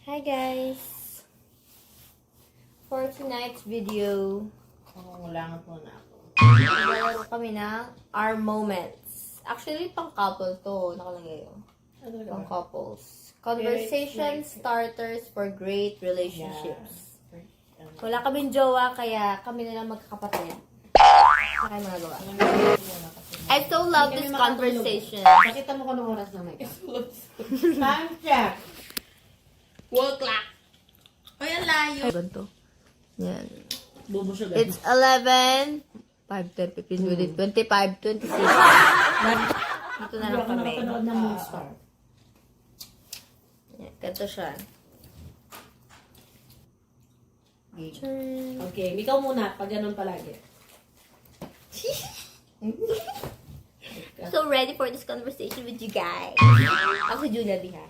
Hi guys! For tonight's video, Pangungulangan po na ako. maglalaro kami ng Our Moments. Actually, pang couple to. Nakalagay yun. Pang couples. Conversation starters for great relationships. Wala kaming jowa, kaya kami na lang magkakapatid. Wala kayong magagawa. I so love this conversation. Nakita mo ko ng oras na may time check. Wall clock. Ay, ang layo. Ganito. Yan. Bubo siya It's 11, 5, 10, 15, 20, 25, 26. Dito na lang kami. Nakapanood ng Moonstar. Yan, ganito siya. Okay, ikaw muna. Pag ganun palagi. So ready for this conversation with you guys. Ako si Julia Di ha.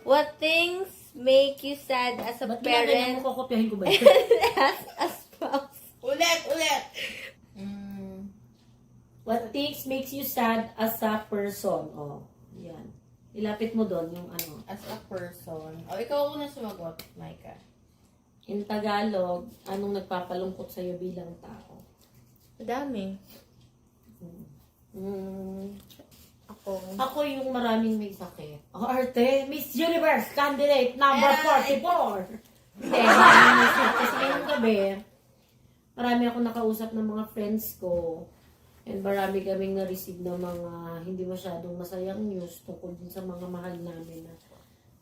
What things make you sad as a Ba't ginagawa parent mo? Kokopyahin ko ba yun? as a spouse? Ulit! What things makes you sad as a person? Oh, yan. Ilapit mo doon yung ano. As a person. O, ikaw una sumagot, Micah. In Tagalog, anong nagpapalungkot sa'yo bilang tao? Madami. Ako yung maraming may sakit. Oh, Arte, Miss Universe candidate number 44. Hindi, maraming may sakit. Kasi ngayong gabi, marami ako nakausap ng mga friends ko. And marami kaming na-receive ng mga hindi masyadong masayang news tungkol din sa mga mahal namin na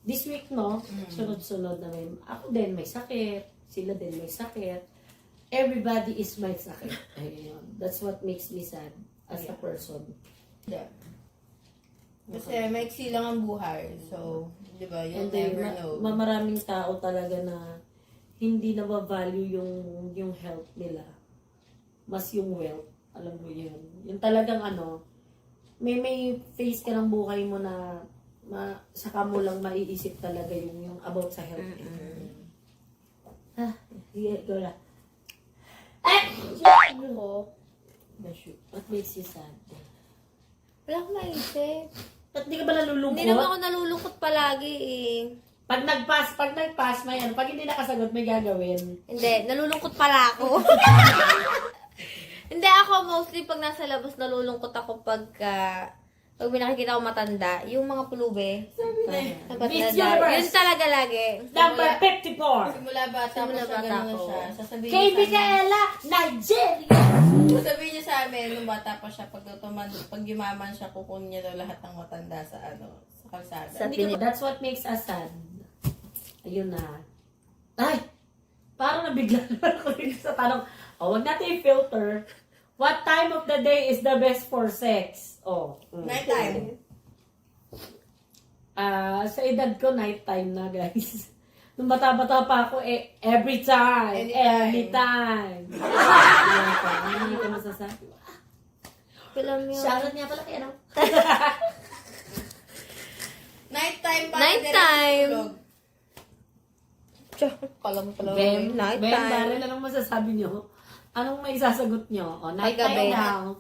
this week, no? Sunod-sunod na may, ako din may sakit, sila din may sakit. Everybody is may sakit. Ayun. That's what makes me sad as a person. Yeah. Kasi maiksi lang ang buhay. So, di ba, you'll And then, never know. maraming tao talaga na hindi na-value yung health nila. Mas yung wealth. Alam mo yun. Yung talagang ano, may phase ka ng buhay mo na saka mo lang maiisip talaga yung about sa health. Sige, go na. Ako, What makes you sad? wala akong maisip. Ba't di ka ba nalulungkot? Hindi naman ako nalulungkot palagi eh. Pag nag-pass, may ano. Pag hindi nakasagot, may gagawin. Hindi, nalulungkot pala ako. Hindi ako, mostly pag nasa labas, nalulungkot ako pag may nakikita ko matanda. Yung mga pulube. Miss Universe! Yun talaga lagi. Number 54! Simula bata Simula pa siya, bata gano'n ako. siya. Sasabihin Kay niya sa amin, Micaela, Nigeria! sasabihin niya sa amin, nung bata pa siya, pag yumaman siya, kukunin niya daw lahat ng matanda sa kalsada. That's what makes us sad. Ayun na. Ay! Parang nabigla naman ako dito sa tanong. Wag natin i-filter. What time of the day is the best for sex? Nighttime. Sa edad ko, nighttime na, guys. Nung bata-bata pa ako, every time. Anytime. Hindi ko masasabi. Alam yun. Shoutout niya pala kaya, no? Nighttime para Nighttime. diretso tulog. Kala mo pala. Ben, Nighttime. Daryl, anong masasabi niyo? Anong may isasagot niyo? Nighttime gabi. now.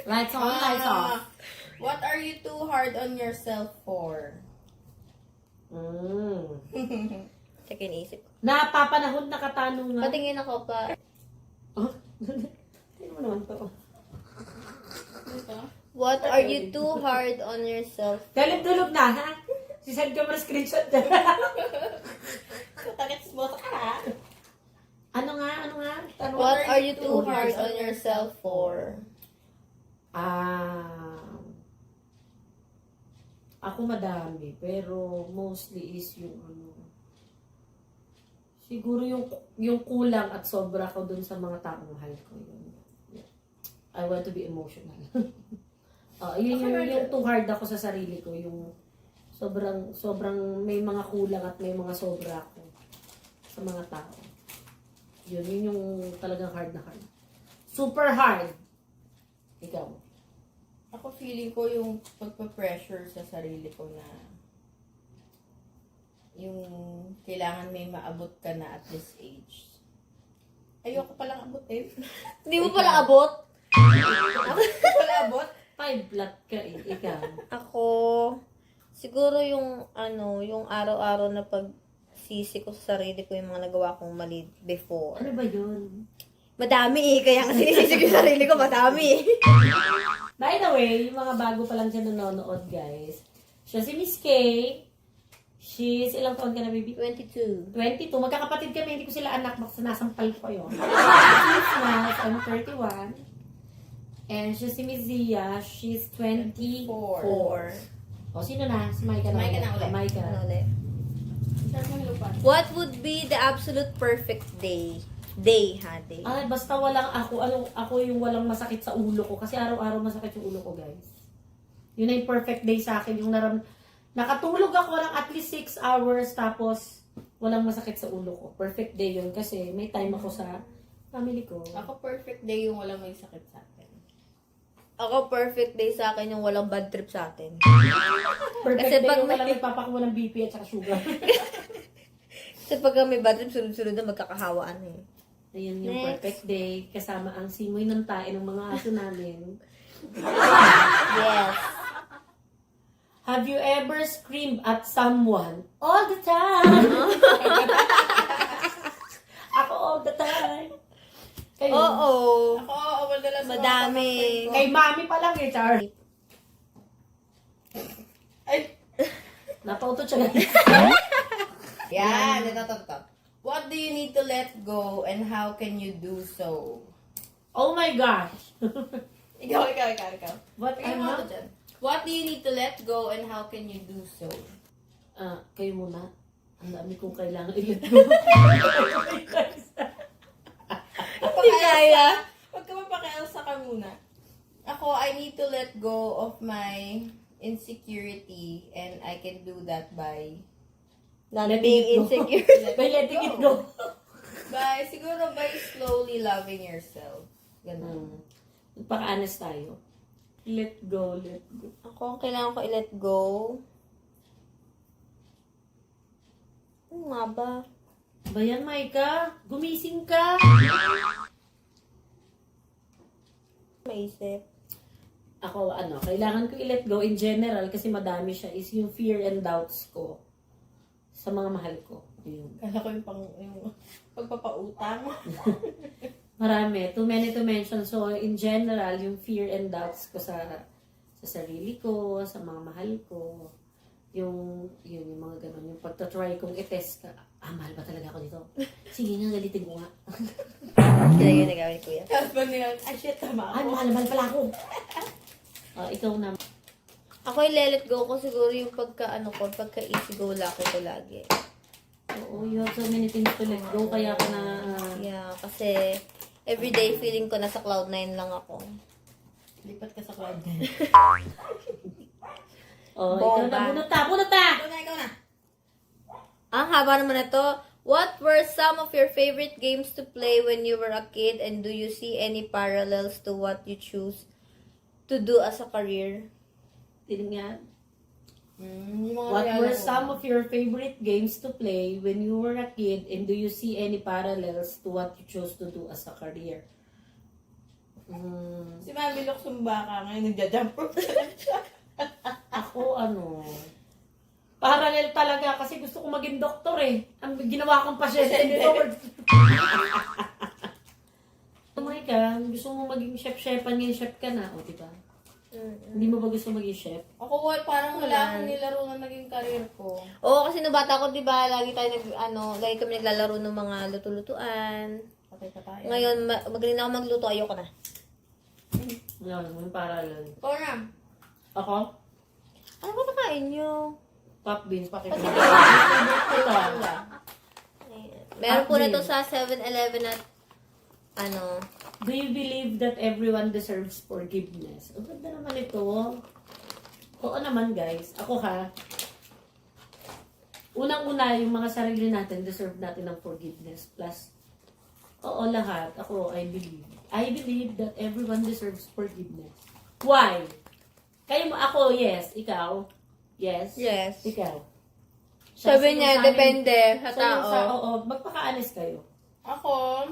Lights on, lights off. What are you too hard on yourself for? Check iniisip ko. Napapanahon na katanungan. Patingin ako pa. Oh, tingnan mo naman to. What are you too hard on yourself? Dalib-dulog na, ha? Sisend ka mo na screenshot dyan. Takits mo ka. Ano nga? Tanong. What are you too hard on yourself for? Ako madami, pero mostly is yung ano, siguro yung kulang at sobra ko dun sa mga taong mahal ko. Yun. Yeah. I want to be emotional. Yung too hard ako sa sarili ko, yung sobrang may mga kulang at may mga sobra ako sa mga tao. Yun yung talagang hard na hard. Super hard. Ikaw. Ako feeling ko yung pagpa-pressure sa sarili ko na yung kailangan may maabot ka na at this age. Ayoko palang abutin. Hindi mo pala abot? Wala abot? 5 flat ka eh. Ikaw. Ako, Siguro yung, yung araw-araw na pagsisi ko sa sarili ko yung mga nagawa kong mali before. Ano ba yun? Madami eh, kaya kasi sinisisi ko yung sarili ko, madami eh. By the way, yung mga bago pa lang siya nanonood, guys. Siya si Miss Kay. She's, ilang taon ka na, baby? 22. 22. Magkakapatid kami, hindi ko sila anak. Baka nasampal ko yun. She's Naz, I'm 31. And siya si Miss Zia, she's 24. 4. O, sino na? Si Maika na. Maika na ulit. Maika. Ano ulit? Saan mo hilupan? What would be the absolute perfect day? Day. Ay, basta walang ako yung walang masakit sa ulo ko. Kasi araw-araw masakit yung ulo ko, guys. Yun na yung perfect day sa akin. Yung nakatulog ako ng at least 6 hours, tapos walang masakit sa ulo ko. Perfect day yun kasi may time ako sa family ko. Ako perfect day yung walang may sakit sa akin. Ako, perfect day sa akin yung walang bad trip sa atin. Perfect Kasi day pag yung may- walang nagpapakuha ng BP at saka sugar. Kasi pag may bad trip, sunod-sunod na magkakahawaan eh. Ayun yung Next. perfect day. Kasama ang simoy ng tae ng mga aso namin. Yes. Have you ever screamed at someone all the time? Ako all the time. Kayo? Oo. Ako, madalas sa mga Madami. kapatid ko. Kay mami pa lang eh, Char. Ay, Napauto siya guys. yan. Ito. What do you need to let go and how can you do so? Oh my gosh. Ikaw. What Tingnan mo ako dyan. What do you need to let go and how can you do so? Kayo muna. Ang dami kong kailangan i-let go. Hindi kaya. Huwag ka mapakialsa ka muna. Ako, I need to let go of my insecurity and I can do that by Not Letting being it go. insecure. By letting it go. siguro by slowly loving yourself. Ganun. Magpaka-honest tayo. Let go. Ako, ang kailangan ko i-let go. Ano nga ba? Bayan, Maika. Gumising ka. Maisip. Ako, kailangan ko i-let go in general kasi madami siya is yung fear and doubts ko sa mga mahal ko. Yun. Kala ko yung pagpapautang. Marami. Too many to mention. So, in general, yung fear and doubts ko sa sarili ko, sa mga mahal ko, yung mga ganun, yung pagtatry kong i-test ka, mahal ba talaga ako dito? Sige nga, galitin mo nga. Sila yun nagawin, kuya. Tapos pag nila, shit, tama Ay, ako. mahal pala ako. Ikaw na. Ako, i-let go ko siguro yung pagka easy go lucky ko lagi. Oo, you have so many things to let go, kaya ka na... Yeah, kasi everyday feeling ko nasa cloud 9 lang ako. Lipat ka sa cloud. ikaw na. Bunot ta! Ikaw na. Ang haba naman na to. What were some of your favorite games to play when you were a kid, and do you see any parallels to what you choose to do as a career? Tingnan. Yung mga What regalo were ko. some of your favorite games to play when you were a kid, and do you see any parallels to what you chose to do as a career? Si Mami Lok Sumbaka ngayon nagja-jump rope siya. Ako, parallel talaga kasi gusto ko maging doktor eh. Ang ginawa kong pasyente ni Lord. Tumay ka, gusto mo maging chef-chefan ngayon, chef ka na. O, diba? Hindi mo ba gusto maging chef? Ako, parang wala akong nilaro na naging career ko. Oo, kasi nung bata ko, di ba, lagi kami naglalaro ng mga luto-lutuan. Patay ka tayo. Ngayon, magaling na ako magluto, ayoko na. Wala naman parallel. Ikaw na. Ako? Ano ba nakain nyo? Pop beans, pakita. Wala. Meron po na to sa 7-Eleven at Do you believe that everyone deserves forgiveness? Ang ganda naman ito. Oo naman, guys. Ako ha. Unang-una, yung mga sarili natin, deserve natin ng forgiveness. Plus, oo lahat. Ako, I believe that everyone deserves forgiveness. Why? Kayo mo, ako, yes. Ikaw? Yes? Yes. Ikaw? Sabi niya, depende sa tao. Oo, magpaka-honest kayo. Ako,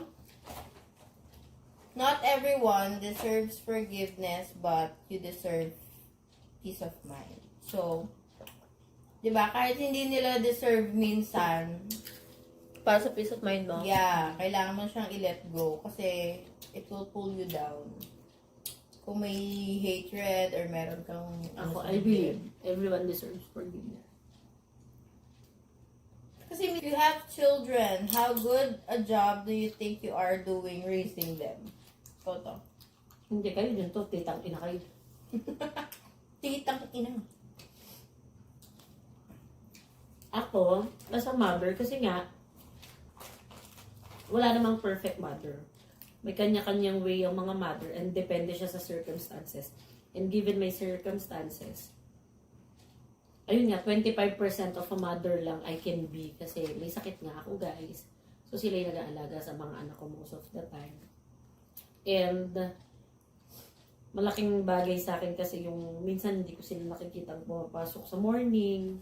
not everyone deserves forgiveness, but you deserve peace of mind. So, Diba? Kahit hindi nila deserve minsan, Para sa peace of mind mo. yeah, kailangan mo siyang i-let go kasi it will pull you down. Kung may hatred or meron kang... I believe everyone deserves forgiveness. Kasi if you have children, how good a job do you think you are doing raising them? Toto. Hindi kayo dyan to, titang ina kayo. Titang ina. Ako, as a mother, kasi nga, wala namang perfect mother. May kanya-kanyang way ang mga mother and depende siya sa circumstances. And given my circumstances, ayun nga, 25% of a mother lang I can be kasi may sakit nga ako, guys. So, sila yung nag-aalaga sa mga anak ko most of the time. And, malaking bagay sa akin kasi yung minsan hindi ko sila nakikita pumapasok sa morning.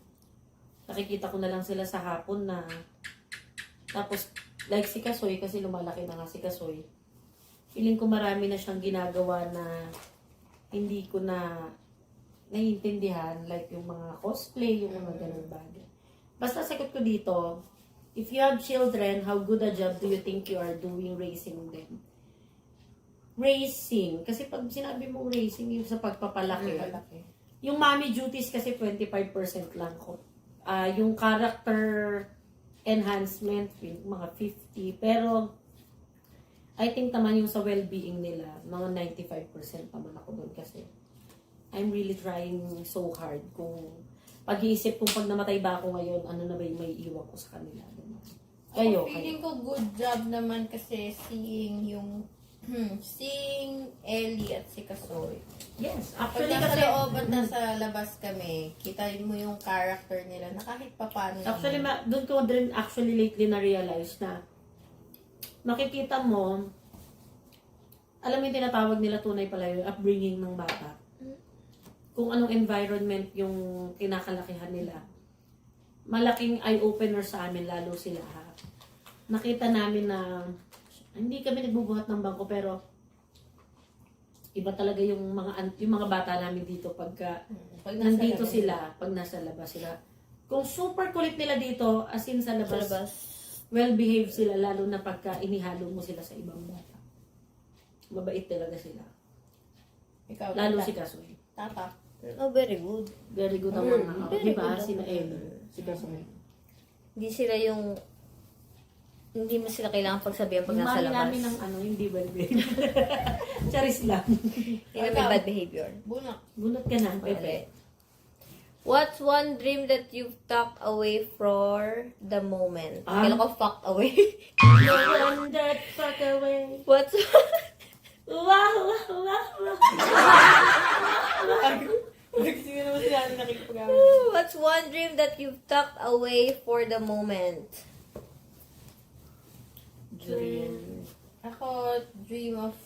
Nakikita ko na lang sila sa hapon na. Tapos, like si Kasoy, kasi lumalaki na nga si Kasoy, feeling ko marami na siyang ginagawa na hindi ko na naiintindihan, like yung mga cosplay, yung mga ganun bagay. Basta sagot ko dito, if you have children, how good a job do you think you are doing raising them? Raising, kasi pag sinabi mong raising, yung sa pagpapalaki, yung mommy duties kasi 25% lang ko. Yung character enhancement, mga 50. Pero, I think naman yung sa well-being nila, mga 95% naman ako doon kasi I'm really trying so hard kung pag-iisip kung pag namatay ba ako ngayon, ano na ba yung may iwan ko sa kanila. Kayo, Feeling ko good job naman kasi seeing yung seeing Ellie at si Kasoy. Yes, Pag actually nasa kasi, loob at nasa labas kami, kita mo yung character nila na kahit paano. actually, doon ko din actually lately na-realize na makikita mo, alam mo yung tinatawag nila tunay pala yung upbringing ng bata. Kung anong environment yung kinakalakihan nila. Malaking eye-opener sa amin, lalo sila ha. Nakita namin na hindi kami nagbubuhat ng bangko pero iba talaga yung mga bata namin dito pagka Pag nandito sila, pag nasa labas sila. Kung super kulit nila dito, as in sa labas, well-behaved sila, lalo na pagka inihalo mo sila sa ibang bata. Mabait talaga sila. Ikaw, Lalo si Kasoy. Tata. Oh, very good. Very good ang mga, Very di ba? good ang Sina mga- Ellie, si Kasoy. Hindi sila yung... Hindi mo sila kailangan pagsabihan pag Yung nasa mami labas. namin ng hindi well-behaved. Charis lang. Hindi namin bad behavior. Bunak. Bunot ka na, Pepe. Okay. What's one dream that you've tucked away for the moment? Kailan ko fucked away? No one that fuck away. What's... Wow, wow, wow, wow. Kasi nga naman sila nakikipag-away. What's one dream that you've tucked away for the moment? Dream. Ako, dream of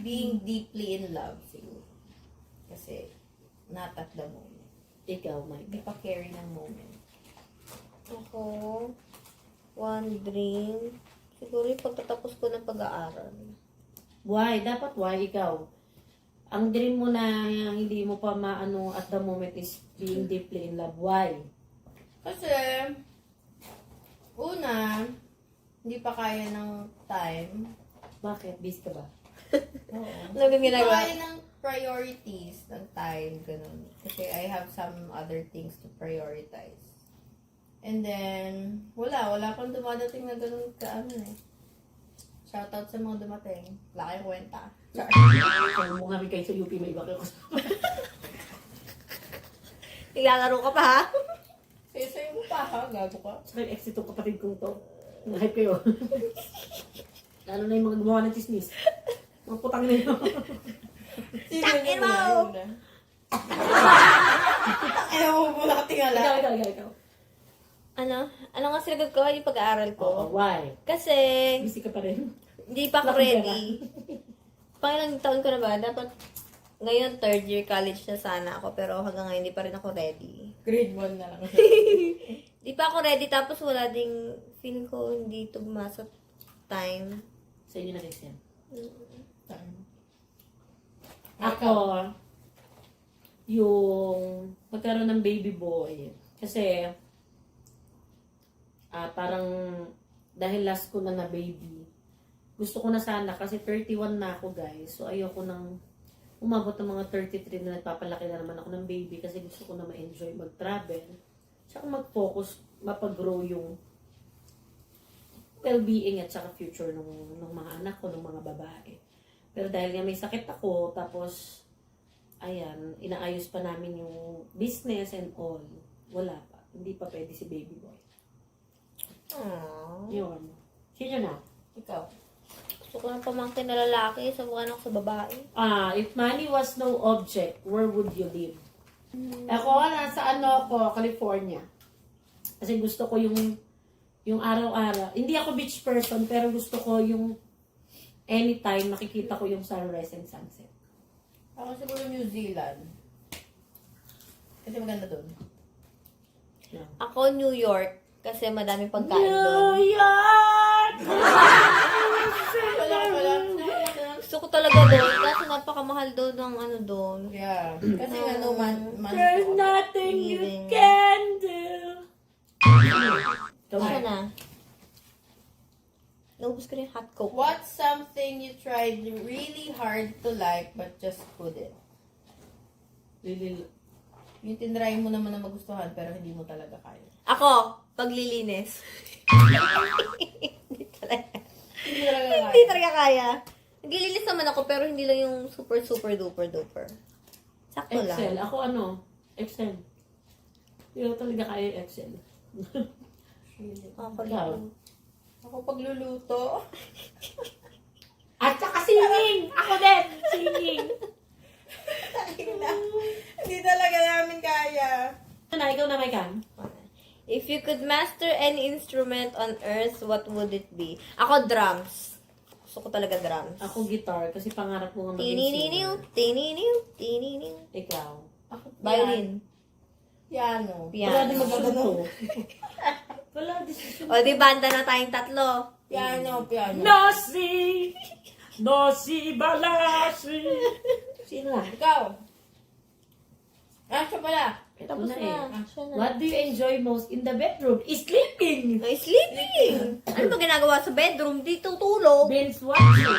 being deeply in love siguro. Kasi, not at the moment. Ikaw, Hindi Mike. pa carry ng moment. Ako, one dream. Siguro yung pagtatapos ko ng pag-aaral. Why? Dapat why ikaw? Ang dream mo na hindi mo pa maano at the moment is being deeply in love. Why? Kasi, una, hindi pa kaya ng time. Bakit? Busy ka ba? Oo. Ano ba Hindi pa ginagawa? kaya ng priorities ng time, ganun. Kasi I have some other things to prioritize. And then, wala pang dumadating na ganun ka, Shoutout sa mga dumating. Wala kayong kwenta. Kung mo nga kayo sa UP, may iba kayo kasama. Naglalaro ka pa, ha? Sayo mo pa ha, gago ka. Sa ex itong kapatid kong to. Hype kayo. Lalo na yung mga gumawa ng chismis. Mga putang na yun. Takin mo! Takin mo muna katingala. Ikaw. Ano nga sinagot ko? Yung pag-aaral Oo, ko. why? Kasi, Busy ka pa rin. hindi pa ako ready. Pangilang taon ko na ba? Dapat, ngayon, third year college na sana ako. Pero hanggang ngayon, hindi pa rin ako ready. Grade 1 na lang. Di pa ako ready. Tapos wala ding, feeling ko, hindi ito bumasok time. Sa inyo na rin. Time. Ako, yung magkaroon ng baby boy. Kasi, parang dahil last ko na baby, gusto ko na sana kasi 31 na ako guys. So ayoko nang umabot ng mga 33 na nagpapalaki na naman ako ng baby kasi gusto ko na ma-enjoy mag-travel. Tsaka mag-focus, mapag-grow yung well-being at saka future ng mga anak ko, ng mga babae. Pero dahil nga may sakit ako, tapos ayan, inaayos pa namin yung business and all. Wala pa. Hindi pa pwede si baby boy. Aww. Yun. Sino na? Ikaw. Gusto ko ng pamangkin na lalaki, sabukan ako sa babae. If money was no object, where would you live? Ako, nasa California. Kasi gusto ko yung araw-araw. Hindi ako beach person, pero gusto ko yung anytime makikita ko yung sunrise and sunset. Ako siguro New Zealand. Kasi maganda doon. Yeah. Ako, New York. Kasi madaming pagkain doon. York! Gusto ko talaga doon. Kasi napakamahal doon ng ano doon. Yeah. Kasi nga no man There's nothing you Leaving. can do. Ano na? Naubos ko na yung hot coke. What's something you tried really hard to like but just couldn't? Really? Yung tinry mo naman na magustuhan pero hindi mo talaga kaya. Ako, paglilinis. Hindi talaga. Hindi talaga kaya. Hindi talaga kaya. Naglilinis naman ako pero hindi lang yung super duper. Sakto Excel. lang. Ako Excel. Hindi ko talaga kaya yung Excel. Ako Ikaw? lang. Ako pagluluto. At saka singing! Ako din! Singing! Hindi talaga namin kaya. Ikaw na may kan? If you could master any instrument on earth, what would it be? Ako, drums. Gusto ko talaga drums. Ako guitar kasi pangarap ko nga maging Tininiw, singer. tininiw, tininiw. Ikaw? Ako Violin. Piano. Wala din Piano. magsusunod. Wala din susunod. O, di banda na tayong tatlo. Piano. Nasi! Nasi balasi! Sino na? Ikaw. Siya pala. Ito Tapos na na. eh. Siya na. What do you enjoy most in the bedroom? Sleeping! Ay, sleeping. Ano ba ginagawa sa bedroom? Di tutulog. Binge watching.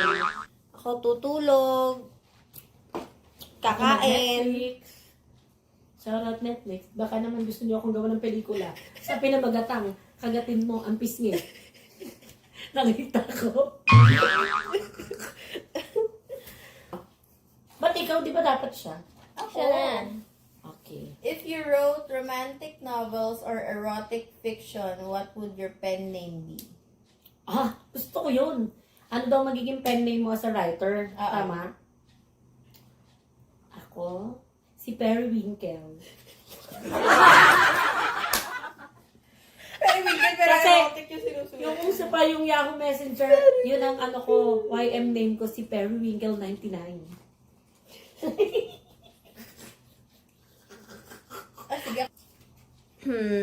Ako tutulog. Kakain. Netflix. Shoutout Netflix. Baka naman gusto niyo akong gawa ng pelikula. Sa pinamagatang, kagatin mo ang pisngi. Nakita ko. Ba't ikaw, di ba dapat siya? Siya na. Okay. If you wrote romantic novels or erotic fiction, what would your pen name be? Gusto ko yun. Ano daw magiging pen name mo as a writer? Tama? Ako, si Periwinkle. Pero Kasi, erotic yung sinusunod. Yung uso pa yung Yahoo Messenger, yun ang ano ko, YM name ko, si Periwinkle 99. Sige.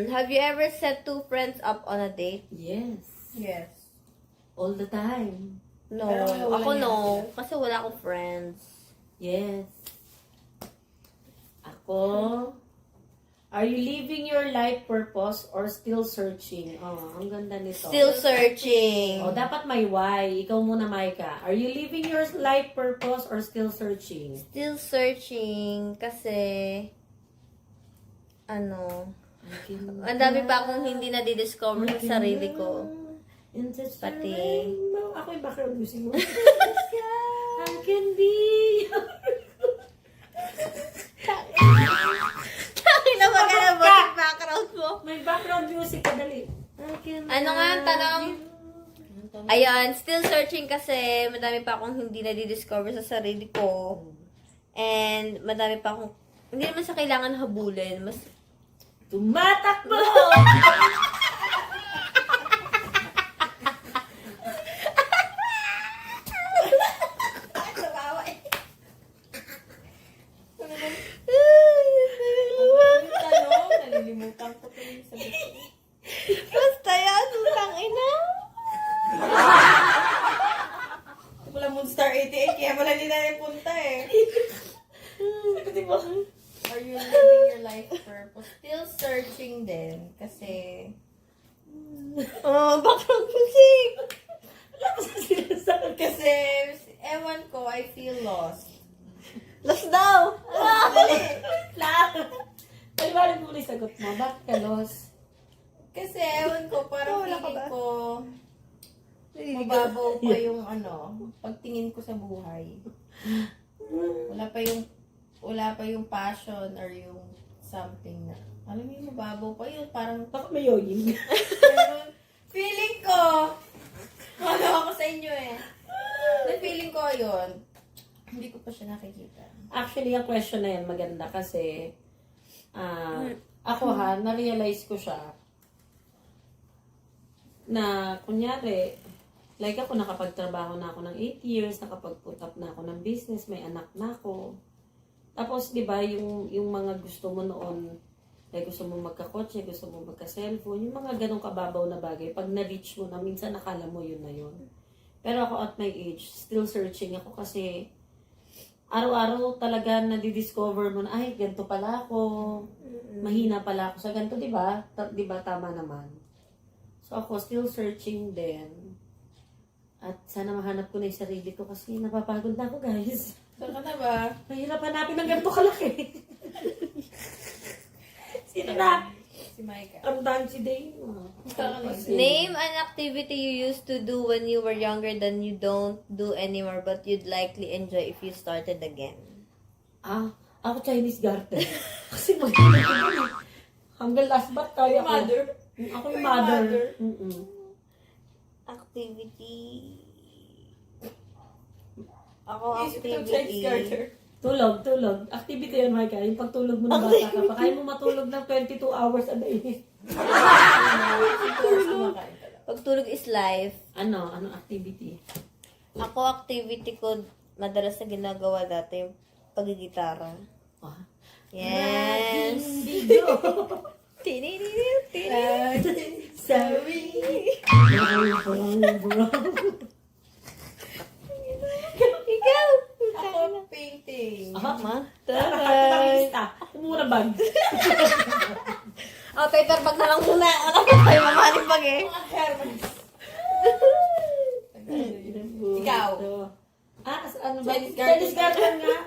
Have you ever set two friends up on a date? Yes. Yes. All the time. No. Pero wala Ako niya. no. Kasi wala akong friends. Yes. Ako, are you living your life purpose or still searching? Oh, ang ganda nito. Still searching. Oh, dapat may why. Ikaw muna, Maika. Are you living your life purpose or still searching? Still searching kasi ang dami pa akong hindi na-discover sa sarili ko. Pati. Ako yung background music mo. I can be Bakit na maganda mo yung background mo? May background music ka, dali. Ano nga ang tanong? Ayun, still searching kasi madami pa akong hindi na-discover sa sarili ko. And madami pa akong, hindi naman sa kailangan habulin. Mas, Tumatakbo! Nalilimutan ko ito yung sabi ko. basta yan, utang ina. Wala Moonstar 88, kaya wala nila yung punta eh. Di ba? Are life purpose. Still searching din. Kasi, Oh, background music! kasi, ewan ko, I feel lost. Lost daw! Paliwanag mo ulit sagot mo. Bakit ka lost? Kasi, ewan ko, parang Wala ka feeling ba? ko, mababaw pa yung pagtingin ko sa buhay. Wala pa yung passion or yung something na, alam mo yung mababaw pa yun, parang, Baka may yoyin. pero, feeling ko, ano ako sa inyo eh. Na feeling ko yun, hindi ko pa siya nakikita. Actually, ang question na yan maganda kasi ako na-realize ko siya na kunyari, like ako nakapagtrabaho na ako ng 8 years, nakapag-put up na ako ng business, may anak na ako. Tapos, di ba, yung mga gusto mo noon, like gusto mo magka-kotse, gusto mo magka-cellphone, yung mga ganong kababaw na bagay, pag na-reach mo na, minsan nakala mo yun na yun. Pero ako at my age, still searching ako kasi araw-araw talaga nadidiscover mo na, ay, ganito pala ako, mahina pala ako sa ganito, di ba? Di ba, tama naman. So ako, still searching din. At sana mahanap ko na yung sarili ko kasi napapagod na ako, guys. Saan ka na ba? Mahirap hanapin ng ganito kalaki. Sino na? Si Micah. Kamdahan si Dane. Name an activity you used to do when you were younger than you don't do anymore but you'd likely enjoy if you started again. Ako Chinese garden. Kasi mag- hanggang last bat kaya ko. Mother. Ako yung Yung mother. mother. Mm-mm. Activity... Ako, Isip ko Chinese activity... garter. Tulog. Activity yan, Micah. Yung pagtulog mo ng bata ka pa. Kaya mo matulog ng 22 hours a day. Kumakain ka lang. Pagtulog is life. Ano activity? Ako, activity ko, madalas na ginagawa dati, yung pagigitara. Ah. Yes! Video. Sorry. Ikaw! Ako painting. Ma? Nakakita. Kumura bag. Oh, paper bag na lang muna. Ano pa tayo mamahaling bag eh? Mga Hermes. Ikaw. Ano ba? Chinese garden. Chinese garden nga.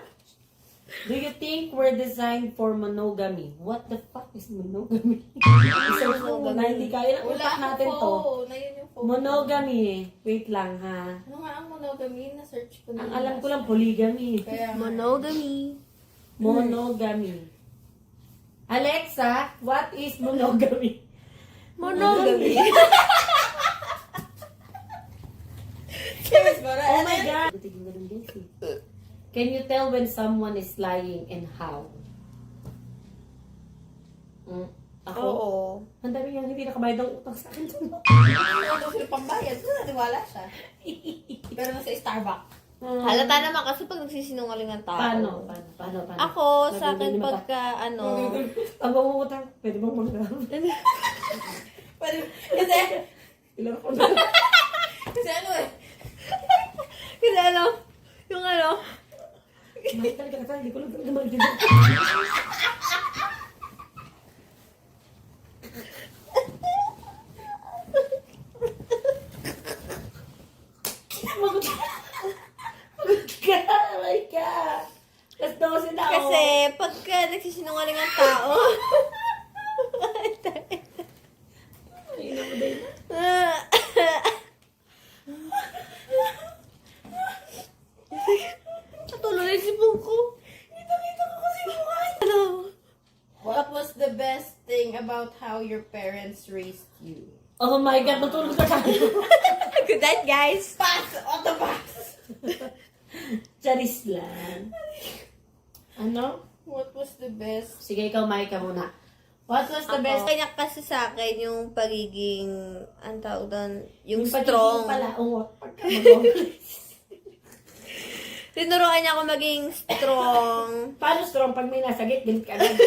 Do you think we're designed for monogamy? What the fuck is monogamy? Research mo muna, hindi kaya na utak natin to. Na yun yung phone. Monogamy. Wait lang ha. Ano nga ang monogamy? Na-search ko na. Ang alam ko lang polygamy. Kaya Monogamy. Monogamy. Alexa, what is monogamy? Monogamy. Oh my God! Can you tell when someone is lying and how? Ako? Oo. Ang dami yung hindi nakabayad ng utang sa akin. ano sila pambayad? Kung naniwala siya. Pero nasa Starbucks. Halata naman kasi pag nagsisinungaling ang tao. Paano? Ako, sa akin Nagdudulima ka. pagka, Pag mangungutang, pwede bang manggaw? Kasi, Ilang ko na. kasi ano eh. Kasi ano, yung ano, Mahal talaga ka, hindi ko lang talaga magdudulima. Pagod ka. Oh my God. Let's do it now. kasi pagka nagsisinungaling ang tao, Ay, ina mo din. Patuloy na yung sipong ko. Kita ko kasi mukha. Ano? What was the best thing about how your parents raised you? Oh my God, natulog ka tayo. Good night, guys. Pass! On the pass! Charis lang. Ano? What was the best? Sige, ikaw, Maika muna. What was the best? Kanya kasi sa akin yung pagiging, ang tawag doon, yung pagiging strong. pala, oo. Pagka mag- Tinuruan niya ako maging strong. Paano strong pag may nasagit? Galit ka agad.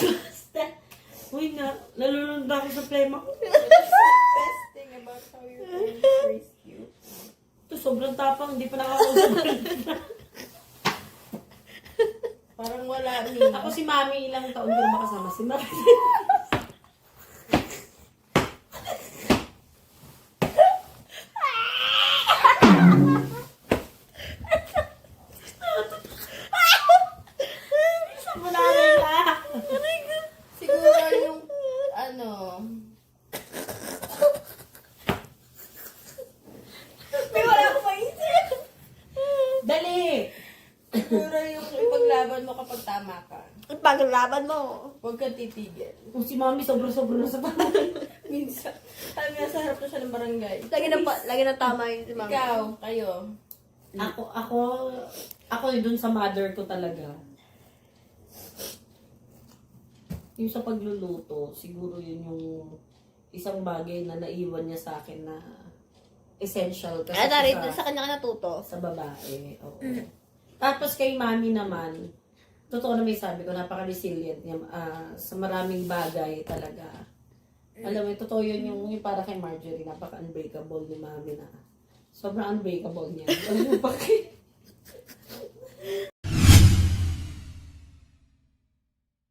Basta. Uy nga, nalulunda ako sa plema ko. Best thing about how your parents raised you. Ito, sobrang tapang, hindi pa nakakausap. Parang wala ni. Ako si Mami, ilang taon ko na makasama si Mami. Siguro yung, ano, may wala akong maisip. Dali! Siguro yung ipaglaban mo kapag tama ka. Paglaban mo. Huwag kang titigil. Kung si Mami, sobra-sobra na sa pamay. Minsan, sabi nga sa harap na siya ng barangay. Lagi na tama yun si mama. Ikaw, kayo. Ako dun sa mother ko talaga. Yung sa pagluluto, siguro yun yung isang bagay na naiwan niya sa akin na essential kasi Rin sa kanya ka natuto. sa babae. Oo. Tapos kay Mami naman, totoo na may sabi ko, napaka-resilient niya sa maraming bagay talaga. Alam mo, totoo yun yung para kay Marjorie, napaka-unbreakable ni Mami na. Sobrang unbreakable niya. Alam mo bakit?